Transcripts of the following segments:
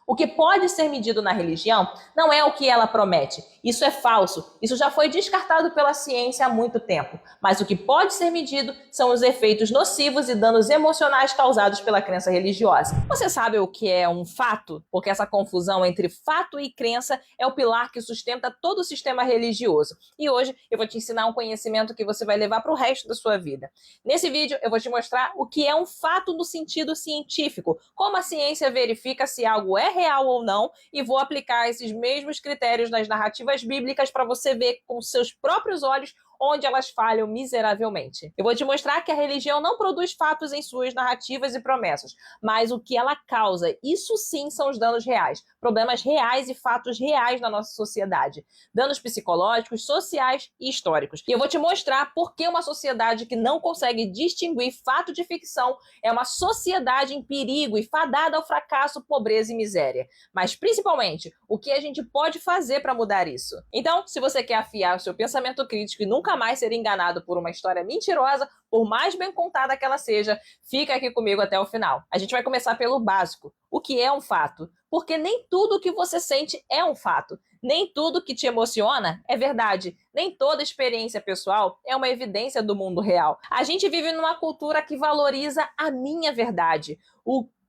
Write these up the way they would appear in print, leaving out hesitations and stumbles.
O que pode ser medido na religião não é o que ela promete. Isso é falso. Isso já foi descartado pela ciência há muito tempo. Mas o que pode ser medido são os efeitos nocivos e danos emocionais causados pela crença religiosa. Você sabe o que é um fato? Porque essa confusão entre fato e crença é o pilar que sustenta todo o sistema religioso. E hoje eu vou te ensinar um conhecimento que você vai levar para o resto da sua vida. Nesse vídeo eu vou te mostrar o que é um fato no sentido científico, como a ciência verifica se algo é real ou não, e vou aplicar esses mesmos critérios nas narrativas bíblicas para você ver com seus próprios olhos onde elas falham miseravelmente. Eu vou te mostrar que a religião não produz fatos em suas narrativas e promessas, mas o que ela causa, isso sim são os danos reais, problemas reais e fatos reais na nossa sociedade, danos psicológicos, sociais e históricos. E eu vou te mostrar por que uma sociedade que não consegue distinguir fato de ficção é uma sociedade em perigo e fadada ao fracasso, pobreza e miséria. Mas principalmente, o que a gente pode fazer para mudar isso. Então, se você quer afiar o seu pensamento crítico e nunca mais ser enganado por uma história mentirosa, por mais bem contada que ela seja, fica aqui comigo até o final. A gente vai começar pelo básico. O que é um fato? Porque nem tudo que você sente é um fato. Nem tudo que te emociona é verdade. Nem toda experiência pessoal é uma evidência do mundo real. A gente vive numa cultura que valoriza a minha verdade.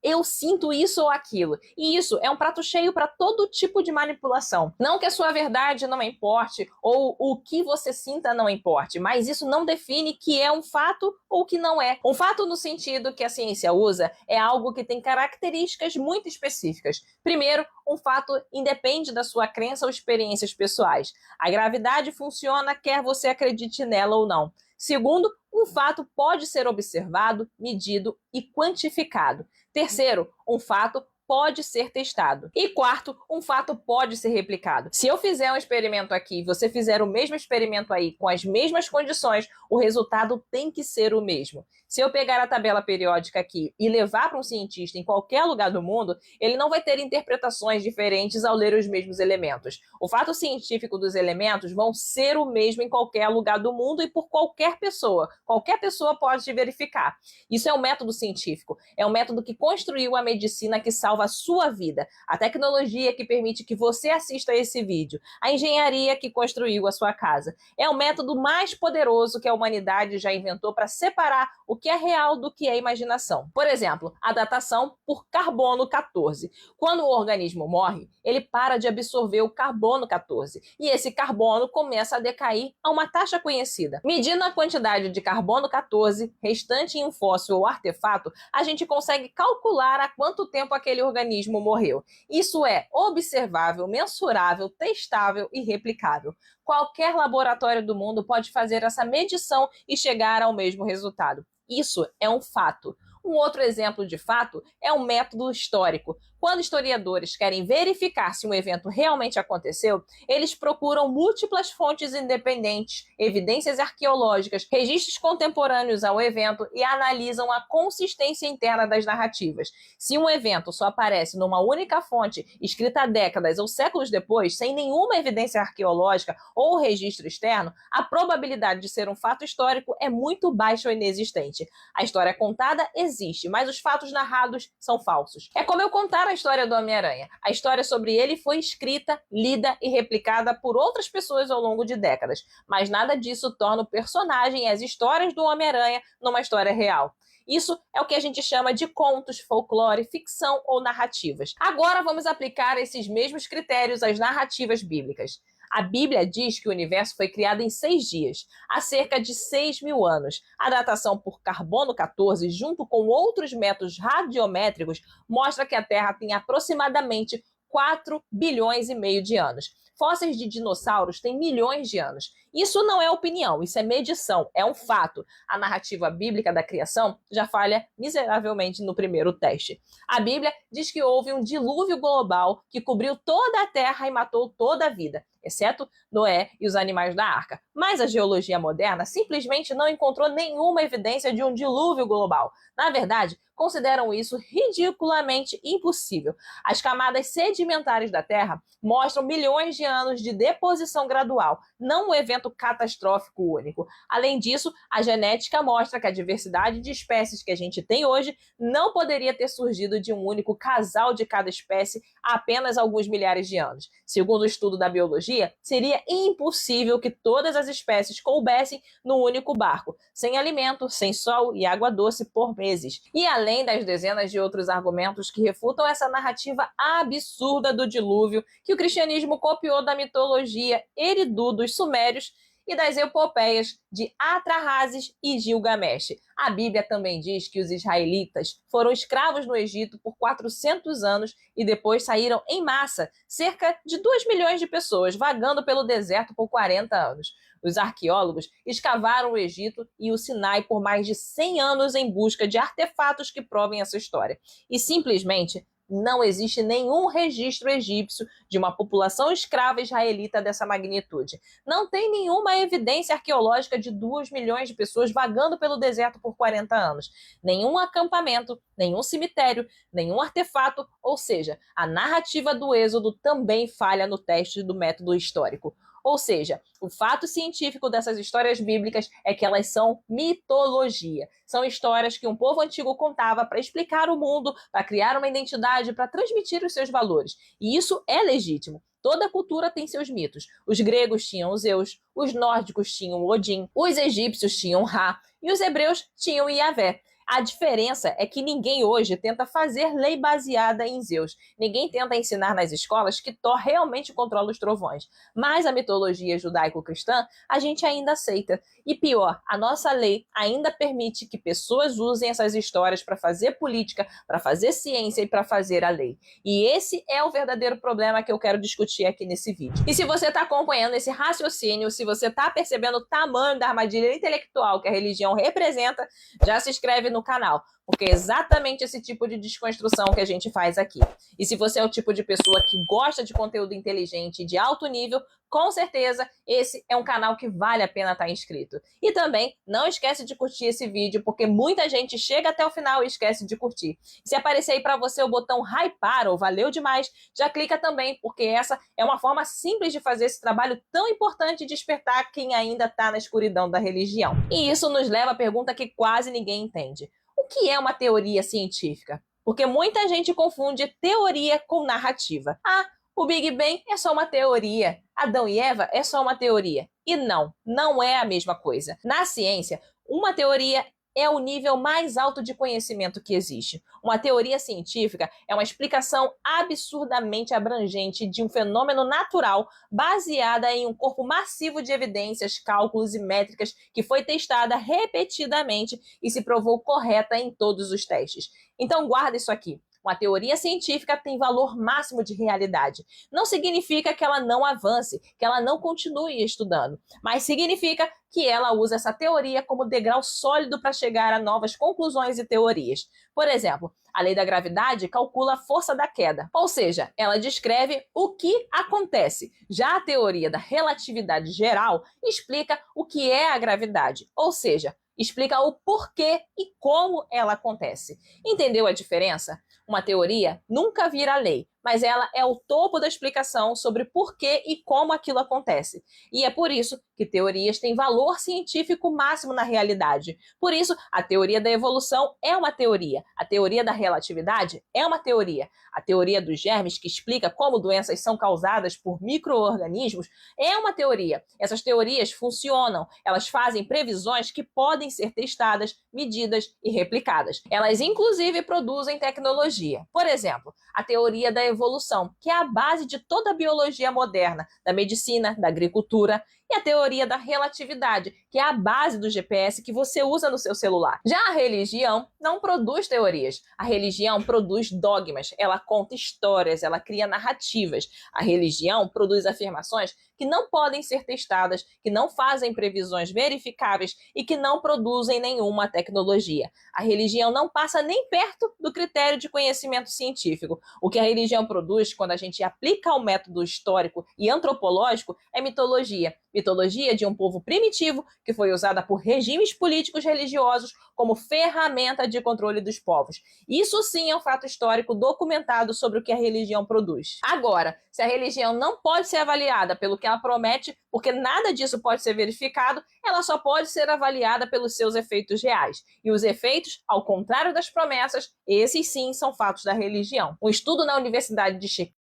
Eu sinto isso ou aquilo. E isso é um prato cheio para todo tipo de manipulação. Não que a sua verdade não importe ou o que você sinta não importe, mas isso não define que é um fato ou que não é. Um fato no sentido que a ciência usa é algo que tem características muito específicas. Primeiro, um fato independe da sua crença ou experiências pessoais. A gravidade funciona quer você acredite nela ou não. Segundo, um fato pode ser observado, medido e quantificado. Terceiro, um fato pode ser testado. E quarto, um fato pode ser replicado. Se eu fizer um experimento aqui e você fizer o mesmo experimento aí com as mesmas condições, o resultado tem que ser o mesmo. Se eu pegar a tabela periódica aqui e levar para um cientista em qualquer lugar do mundo, ele não vai ter interpretações diferentes ao ler os mesmos elementos. O fato científico dos elementos vão ser o mesmo em qualquer lugar do mundo e por qualquer pessoa. Qualquer pessoa pode verificar. Isso é um método científico. É um método que construiu a medicina que salva a sua vida, a tecnologia que permite que você assista a esse vídeo, a engenharia que construiu a sua casa. É o método mais poderoso que a humanidade já inventou para separar o que é real do que é imaginação. Por exemplo, a datação por carbono 14. Quando o organismo morre, ele para de absorver o carbono 14 e esse carbono começa a decair a uma taxa conhecida. Medindo a quantidade de carbono 14 restante em um fóssil ou artefato, a gente consegue calcular há quanto tempo aquele organismo morreu. Isso é observável, mensurável, testável e replicável. Qualquer laboratório do mundo pode fazer essa medição e chegar ao mesmo resultado. Isso é um fato. Um outro exemplo de fato é um método histórico. Quando historiadores querem verificar se um evento realmente aconteceu, eles procuram múltiplas fontes independentes, evidências arqueológicas, registros contemporâneos ao evento e analisam a consistência interna das narrativas. Se um evento só aparece numa única fonte, escrita décadas ou séculos depois, sem nenhuma evidência arqueológica ou registro externo, a probabilidade de ser um fato histórico é muito baixa ou inexistente. A história contada existe, mas os fatos narrados são falsos. É como eu contar a história do Homem-Aranha. A história sobre ele foi escrita, lida e replicada por outras pessoas ao longo de décadas, mas nada disso torna o personagem e as histórias do Homem-Aranha numa história real. Isso é o que a gente chama de contos, folclore, ficção ou narrativas. Agora vamos aplicar esses mesmos critérios às narrativas bíblicas. A Bíblia diz que o universo foi criado em 6 dias, há cerca de 6.000 anos. A datação por carbono 14, junto com outros métodos radiométricos, mostra que a Terra tem aproximadamente 4 bilhões e meio de anos. Fósseis de dinossauros têm milhões de anos. Isso não é opinião, isso é medição, é um fato. A narrativa bíblica da criação já falha miseravelmente no primeiro teste. A Bíblia diz que houve um dilúvio global que cobriu toda a Terra e matou toda a vida. exceto Noé e os animais da arca. Mas a geologia moderna simplesmente não encontrou nenhuma evidência de um dilúvio global. Na verdade, consideram isso ridiculamente impossível. As camadas sedimentares da Terra mostram milhões de anos de deposição gradual, não um evento catastrófico único. Além disso, a genética mostra que a diversidade de espécies que a gente tem hoje não poderia ter surgido de um único casal de cada espécie há apenas alguns milhares de anos. Segundo o estudo da biologia, seria impossível que todas as espécies coubessem no único barco, sem alimento, sem sol e água doce por meses. E além das dezenas de outros argumentos que refutam essa narrativa absurda do dilúvio que o cristianismo copiou da mitologia Eridu dos sumérios e das epopeias de Atrahasis e Gilgamesh. A Bíblia também diz que os israelitas foram escravos no Egito por 400 anos e depois saíram em massa, cerca de 2 milhões de pessoas, vagando pelo deserto por 40 anos. Os arqueólogos escavaram o Egito e o Sinai por mais de 100 anos em busca de artefatos que provem essa história. E simplesmente não existe nenhum registro egípcio de uma população escrava israelita dessa magnitude. Não tem nenhuma evidência arqueológica de 2 milhões de pessoas vagando pelo deserto por 40 anos. Nenhum acampamento, nenhum cemitério, nenhum artefato, ou seja, a narrativa do Êxodo também falha no teste do método histórico. Ou seja, o fato científico dessas histórias bíblicas é que elas são mitologia. São histórias que um povo antigo contava para explicar o mundo, para criar uma identidade, para transmitir os seus valores. E isso é legítimo. Toda cultura tem seus mitos. Os gregos tinham Zeus, os nórdicos tinham Odin, os egípcios tinham Ra e os hebreus tinham Yahvé. A diferença é que ninguém hoje tenta fazer lei baseada em Zeus. Ninguém tenta ensinar nas escolas que Thor realmente controla os trovões. Mas a mitologia judaico-cristã a gente ainda aceita. E pior, a nossa lei ainda permite que pessoas usem essas histórias para fazer política, para fazer ciência e para fazer a lei. E esse é o verdadeiro problema que eu quero discutir aqui nesse vídeo. E se você está acompanhando esse raciocínio, se você está percebendo o tamanho da armadilha intelectual que a religião representa, já se inscreve no canal, porque é exatamente esse tipo de desconstrução que a gente faz aqui. E se você é o tipo de pessoa que gosta de conteúdo inteligente e de alto nível, com certeza esse é um canal que vale a pena estar inscrito. E também não esquece de curtir esse vídeo, porque muita gente chega até o final e esquece de curtir. Se aparecer aí para você o botão hypar ou valeu demais, já clica também, porque essa é uma forma simples de fazer esse trabalho tão importante de despertar quem ainda está na escuridão da religião. E isso nos leva à pergunta que quase ninguém entende. O que é uma teoria científica? Porque muita gente confunde teoria com narrativa. Ah, o Big Bang é só uma teoria. Adão e Eva é só uma teoria. E não é a mesma coisa. Na ciência, uma teoria é o nível mais alto de conhecimento que existe. Uma teoria científica é uma explicação absurdamente abrangente de um fenômeno natural baseada em um corpo massivo de evidências, cálculos e métricas que foi testada repetidamente e se provou correta em todos os testes. Então guarda isso aqui. Uma teoria científica tem valor máximo de realidade. Não significa que ela não avance, que ela não continue estudando, mas significa que ela usa essa teoria como degrau sólido para chegar a novas conclusões e teorias. Por exemplo, a lei da gravidade calcula a força da queda, ou seja, ela descreve o que acontece. Já a teoria da relatividade geral explica o que é a gravidade, ou seja, explica o porquê e como ela acontece. Entendeu a diferença? Uma teoria nunca vira lei, mas ela é o topo da explicação sobre por que e como aquilo acontece. E é por isso que teorias têm valor científico máximo na realidade. Por isso, a teoria da evolução é uma teoria. A teoria da relatividade é uma teoria. A teoria dos germes, que explica como doenças são causadas por micro-organismos, é uma teoria. Essas teorias funcionam. Elas fazem previsões que podem ser testadas, medidas e replicadas. Elas, inclusive, produzem tecnologia. Por exemplo, a teoria da evolução, que é a base de toda a biologia moderna, da medicina, da agricultura. e a teoria da relatividade, que é a base do GPS que você usa no seu celular. Já a religião não produz teorias. A religião produz dogmas, ela conta histórias, ela cria narrativas. A religião produz afirmações que não podem ser testadas, que não fazem previsões verificáveis e que não produzem nenhuma tecnologia. A religião não passa nem perto do critério de conhecimento científico. O que a religião produz, quando a gente aplica ao método histórico e antropológico, é mitologia. Mitologia de um povo primitivo que foi usada por regimes políticos religiosos como ferramenta de controle dos povos. Isso sim é um fato histórico documentado sobre o que a religião produz. Agora, se a religião não pode ser avaliada pelo que ela promete, porque nada disso pode ser verificado, ela só pode ser avaliada pelos seus efeitos reais. E os efeitos, ao contrário das promessas, esses sim são fatos da religião. Um estudo na Universidade de Chicago